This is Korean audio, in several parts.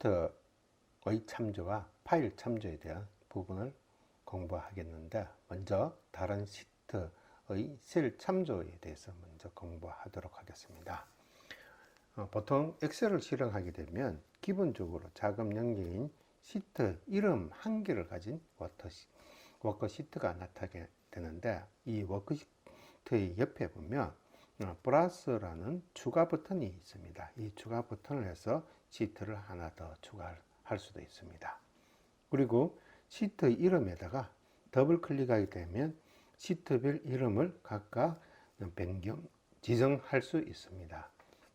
시트의 참조와 파일 참조에 대한 부분을 공부하겠는데, 먼저 다른 시트의 셀 참조에 대해서 먼저 공부하도록 하겠습니다. 보통 엑셀을 실행하게 되면 기본적으로 작업 영역인 시트 이름 한 개를 가진 워크시트가 나타나게 되는데, 이 워크시트의 옆에 보면 플러스라는 추가 버튼이 있습니다. 이 추가 버튼을 해서 시트를 하나 더 추가할 수도 있습니다. 그리고 시트 이름에다가 더블 클릭하게 되면 시트별 이름을 각각 변경, 지정할 수 있습니다.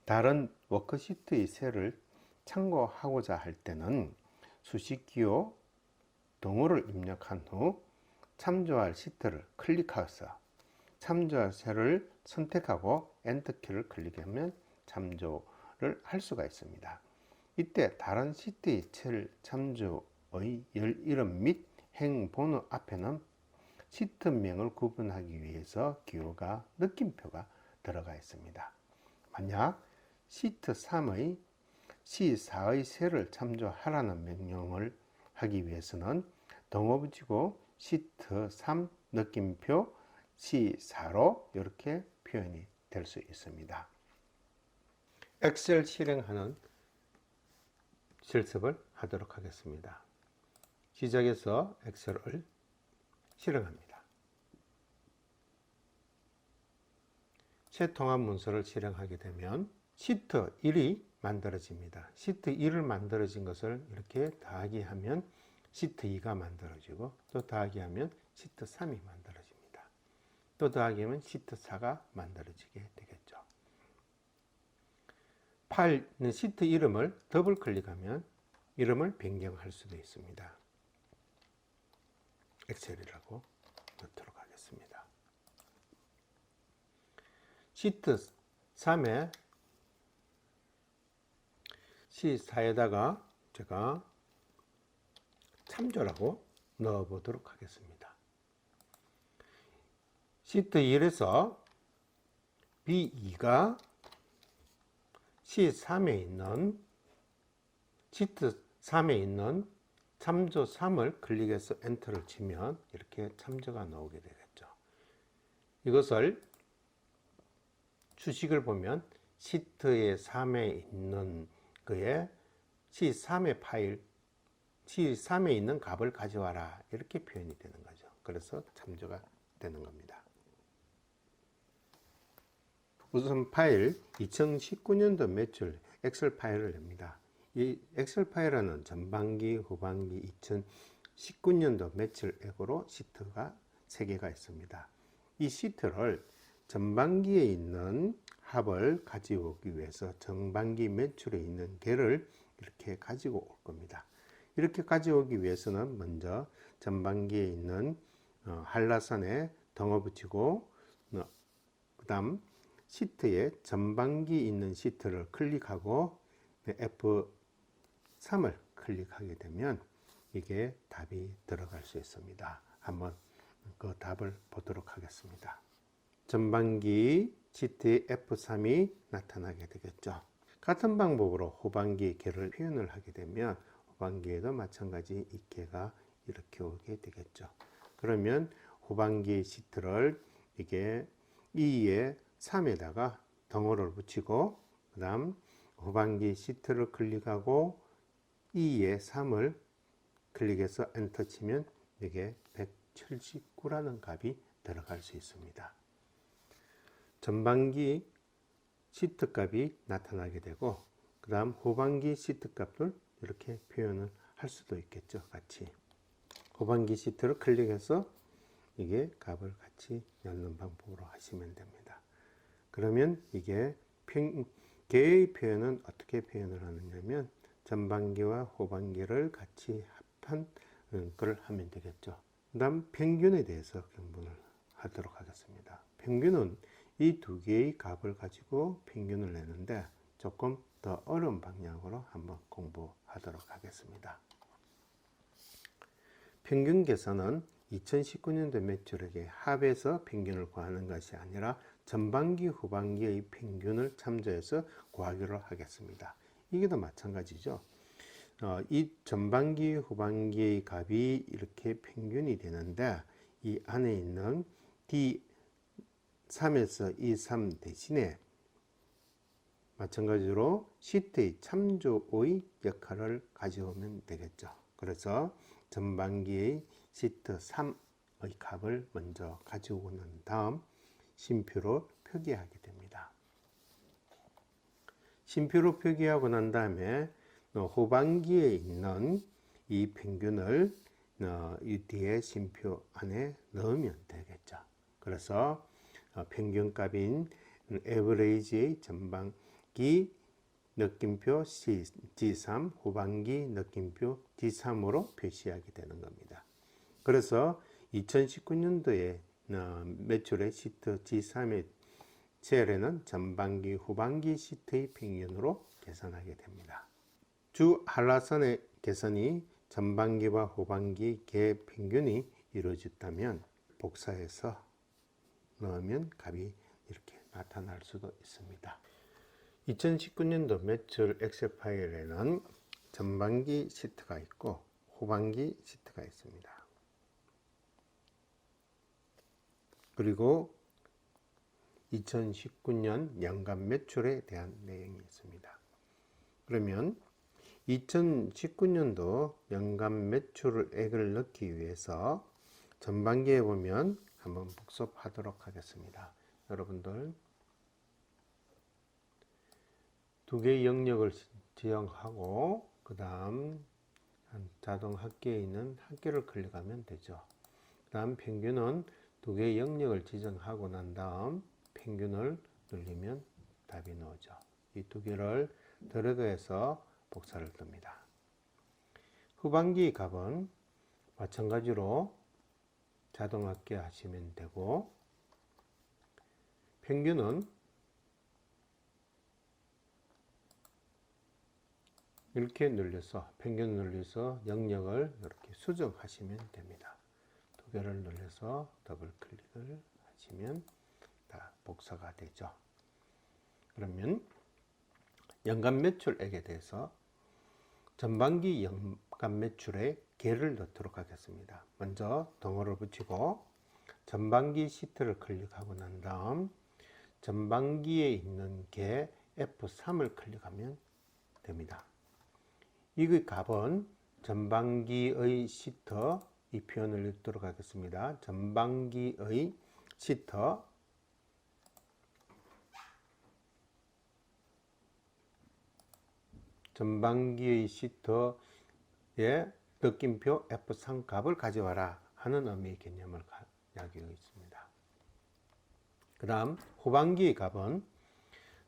다른 워크시트의 셀을 참고하고자 할 때는 수식기호 동호를 입력한 후 참조할 시트를 클릭해서 참조할 셀을 선택하고 엔터키를 클릭하면 참조를 할 수가 있습니다. 이때 다른 시트의 셀 참조의 열 이름 및 행 번호 앞에는 시트명을 구분하기 위해서 기호가 느낌표가 들어가 있습니다. 만약 시트 3의 C4의 셀을 참조하라는 명령을 하기 위해서는 동호 붙이고 시트 3 느낌표 C4로 이렇게 표현이 될 수 있습니다. 엑셀 실행하는 실습을 하도록 하겠습니다. 시작해서 엑셀을 실행합니다. 새 통합 문서를 실행하게 되면 시트 1이 만들어집니다. 시트 1을 만들어진 것을 이렇게 더하기 하면 시트 2가 만들어지고, 또 더하기 하면 시트 3이 만들어집니다. 또 더하기 하면 시트 4가 만들어지게 되겠죠. 파일 시트 이름을 더블 클릭하면 이름을 변경할 수도 있습니다. 엑셀이라고 넣도록 하겠습니다. 시트 3에 C4에다가 제가 참조라고 넣어 보도록 하겠습니다. 시트 1에서 B2가 C3에 있는 시트 3에 있는 참조 3을 클릭해서 엔터를 치면 이렇게 참조가 나오게 되겠죠. 이것을 수식을 보면 시트의 3에 있는 그의 C3의 파일, C3에 있는 값을 가져와라, 이렇게 표현이 되는 거죠. 그래서 참조가 되는 겁니다. 우선 파일 2019년도 매출 엑셀 파일을 냅니다. 이 엑셀 파일에는 전반기, 후반기 2019년도 매출액으로 시트가 3개가 있습니다. 이 시트를 전반기에 있는 합을 가져오기 위해서 전반기 매출에 있는 개를 이렇게 가지고 올 겁니다. 이렇게 가져오기 위해서는 먼저 전반기에 있는 한라산에 덩어 붙이고, 그 다음 시트에 전반기 있는 시트를 클릭하고 F3을 클릭하게 되면 이게 답이 들어갈 수 있습니다. 한번 그 답을 보도록 하겠습니다. 전반기 시트의 F3이 나타나게 되겠죠. 같은 방법으로 후반기 개를 표현을 하게 되면 후반기에도 마찬가지 이 개가 이렇게 오게 되겠죠. 그러면 후반기 시트를 이게 2에 3에다가 덩어리를 붙이고, 그 다음 후반기 시트를 클릭하고 2에 3을 클릭해서 엔터 치면 이게 179라는 값이 들어갈 수 있습니다. 전반기 시트 값이 나타나게 되고, 그 다음 후반기 시트 값을 이렇게 표현을 할 수도 있겠죠. 같이 후반기 시트를 클릭해서 이게 값을 같이 넣는 방법으로 하시면 됩니다. 그러면 이게 개의 표현은 어떻게 표현을 하느냐면 전반기와 후반기를 같이 합한 걸 하면 되겠죠. 그 다음 평균에 대해서 공부를 하도록 하겠습니다. 평균은 이 두 개의 값을 가지고 평균을 내는데 조금 더 어려운 방향으로 한번 공부하도록 하겠습니다. 평균 계산은 2019년도 매출액의 합에서 평균을 구하는 것이 아니라 전반기, 후반기의 평균을 참조해서 구하기로 하겠습니다. 이게 도 마찬가지죠. 이 전반기, 후반기의 값이 이렇게 평균이 되는데 이 안에 있는 D3에서 E3 대신에 마찬가지로 시트의 참조의 역할을 가져오면 되겠죠. 그래서 전반기의 시트 3의 값을 먼저 가져오고 난 다음 쉼표로 표기하게 됩니다. 쉼표로 표기하고 난 다음에 후반기에 있는 이 평균을 이 뒤에 쉼표 안에 넣으면 되겠죠. 그래서 평균값인 에버리지의 전반기 느낌표 G3, 후반기 느낌표 D3으로 표시하게 되는 겁니다. 그래서 2019년도에 매출의 시트 G3의 셀에는 전반기, 후반기 시트의 평균으로 계산하게 됩니다. 주 한라산의 계산이 전반기와 후반기 개 평균이 이루어졌다면 복사해서 넣으면 값이 이렇게 나타날 수도 있습니다. 2019년도 매출 엑셀 파일에는 전반기 시트가 있고 후반기 시트가 있습니다. 그리고 2019년 연간 매출에 대한 내용이 있습니다. 그러면 2019년도 연간 매출액을 넣기 위해서 전반기에 보면 한번 복습하도록 하겠습니다. 여러분들 두 개의 영역을 지정하고 그 다음 자동 합계에 있는 합계를 클릭하면 되죠. 그 다음 평균은 두 개의 영역을 지정하고 난 다음 평균을 누르면 답이 나오죠. 이 두 개를 드래그해서 복사를 뜹니다. 후반기 값은 마찬가지로 자동 합계 하시면 되고 평균은 이렇게 눌러서 평균 눌러서 영역을 이렇게 수정하시면 됩니다. 두 개를 눌러서 더블 클릭을 하시면 다 복사가 되죠. 그러면 연간 매출액에 대해서 전반기 연간 매출의 개를 넣도록 하겠습니다. 먼저 덩어리를 붙이고 전반기 시트를 클릭하고 난 다음 전반기에 있는 개 F3을 클릭하면 됩니다. 이 값은 전반기의 시트, 이 표현을 읽도록 하겠습니다. 전반기의 시트 전반기의 시트의 느낌표 F3 값을 가져와라 하는 의미의 개념을 이야기하고 있습니다. 그 다음 후반기의 값은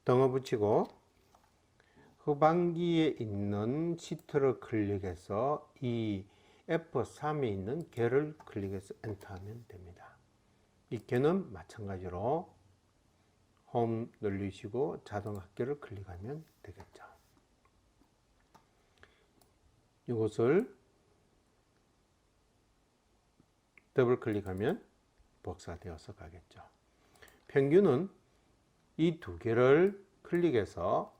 덩어 붙이고 후반기에 있는 시트를 클릭해서 이 F3에 있는 개를 클릭해서 엔터하면 됩니다. 이 개는 마찬가지로 홈 누르시고 자동 합계를 클릭하면 되겠죠. 이것을 더블 클릭하면 복사되어서 가겠죠. 평균은 이 두 개를 클릭해서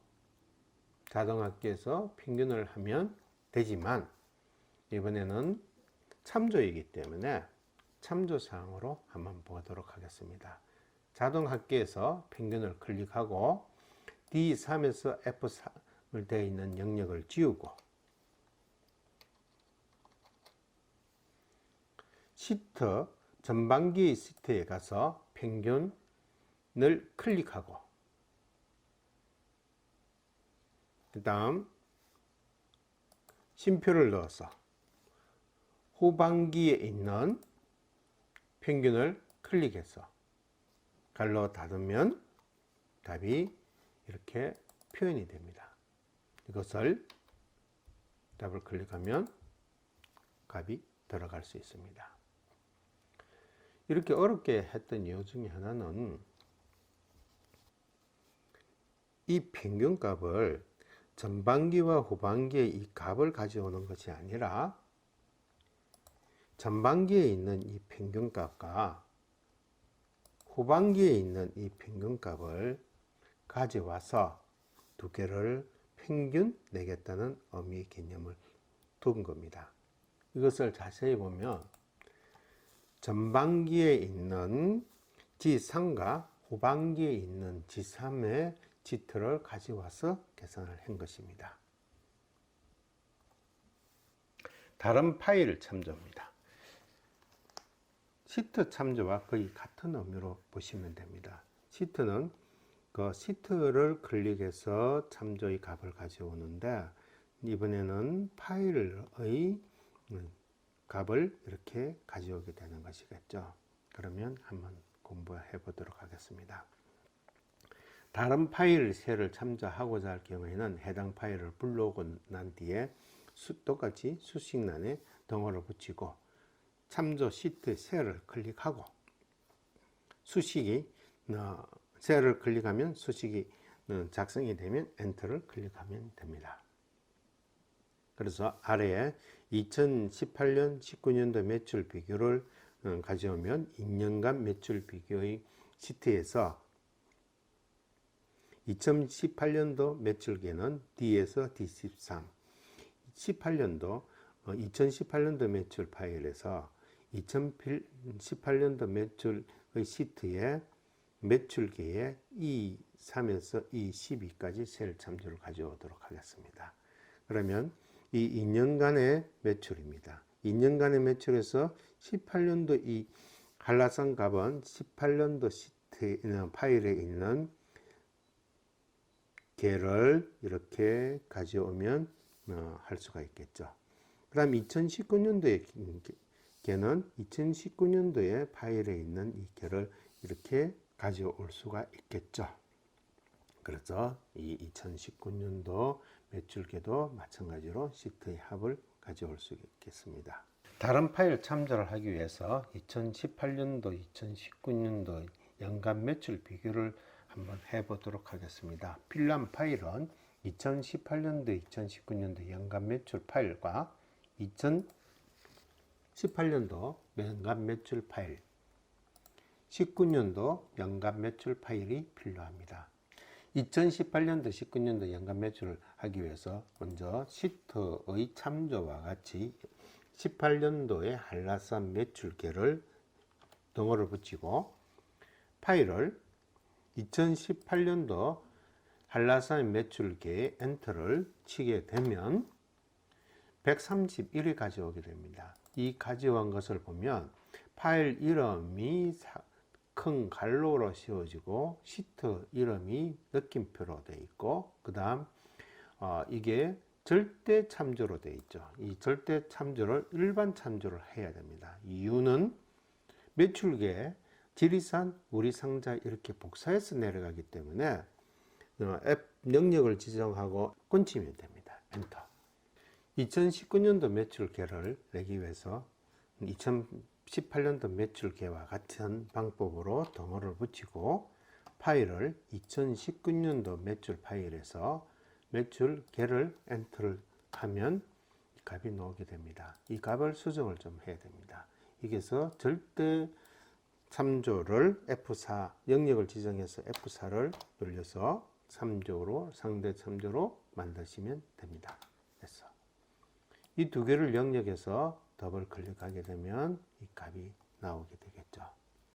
자동 합계해서 평균을 하면 되지만 이번에는 참조이기 때문에 참조사항으로 한번 보도록 하겠습니다. 자동 합계해서 평균을 클릭하고 D3에서 F3을 되어 있는 영역을 지우고 시트 전반기의 시트에 가서 평균을 클릭하고 그 다음 쉼표를 넣어서 후반기에 있는 평균을 클릭해서 갈로 닫으면 답이 이렇게 표현이 됩니다. 이것을 더블 클릭하면 값이 들어갈 수 있습니다. 이렇게 어렵게 했던 이유 중에 하나는 이 평균값을 전반기와 후반기의 이 값을 가져오는 것이 아니라 전반기에 있는 이 평균값과 후반기에 있는 이 평균값을 가져와서 두 개를 평균 내겠다는 의미의 개념을 둔 겁니다. 이것을 자세히 보면 전반기에 있는 G3과 후반기에 있는 G3의 시트를 가져와서 계산을 한 것입니다. 다른 파일 참조입니다. 시트 참조와 거의 같은 의미로 보시면 됩니다. 시트는 그 시트를 클릭해서 참조의 값을 가져오는데, 이번에는 파일의 값을 이렇게 가져오게 되는 것이겠죠. 그러면 한번 공부해 보도록 하겠습니다. 다른 파일 셀을 참조하고자 할 경우에는 해당 파일을 불러오고 난 뒤에 똑같이 수식란에 덩어리를 붙이고 참조 시트 셀을 클릭하고 수식이 셀을 클릭하면 수식이 작성이 되면 엔터를 클릭하면 됩니다. 그래서 아래에 2018년 19년도 매출 비교를 가져오면 2년간 매출 비교의 시트에서 2018년도 매출계는 D에서 D13, 2018년도 매출 파일에서 2018년도 매출의 시트에 매출계에 E3에서 E12까지 셀 참조를 가져오도록 하겠습니다. 그러면 이 2년간의 매출입니다. 2년간의 매출에서 18년도 이 한라산 값은 18년도 시트 파일에 있는 개를 이렇게 가져오면 할 수가 있겠죠. 그 다음 2019년도의 개는 2019년도의 파일에 있는 이 개를 이렇게 가져올 수가 있겠죠. 그래서 이 2019년도 매출계도 마찬가지로 시트의 합을 가져올 수 있겠습니다. 다른 파일 참조를 하기 위해서 2018년도, 2019년도 연간 매출 비교를 한번 해보도록 하겠습니다. 필요한 파일은 2018년도, 2019년도 연간 매출 파일과 2018년도 연간 매출 파일, 19년도 연간 매출 파일이 필요합니다. 2018년도, 19년도 연간 매출을 하기 위해서 먼저 시트의 참조와 같이 18년도의 한라산 매출계를 덩어리를 붙이고 파일을 2018년도 한라산 매출계에 엔터를 치게 되면 131이 가져오게 됩니다. 이 가져온 것을 보면 파일 이름이 큰 갈로로 씌워지고 시트 이름이 느낌표로 되어 있고, 그 다음 이게 절대 참조로 되어 있죠. 이 절대 참조를 일반 참조를 해야 됩니다. 이유는 매출계 지리산, 우리상자 이렇게 복사해서 내려가기 때문에 앱 영역을 지정하고 꽂히면 됩니다. 엔터. 2019년도 매출계를 내기 위해서 2018년도 매출계와 같은 방법으로 덩어리를 붙이고 파일을 2019년도 매출 파일에서 매출계를 엔터를 하면 이 값이 나오게 됩니다. 이 값을 수정을 좀 해야 됩니다. 여기서 절대 참조를 F4 영역을 지정해서 F4를 눌려서 참조로 상대 참조로 만드시면 됩니다. 됐어. 이 두 개를 영역에서 더블 클릭하게 되면 이 값이 나오게 되겠죠.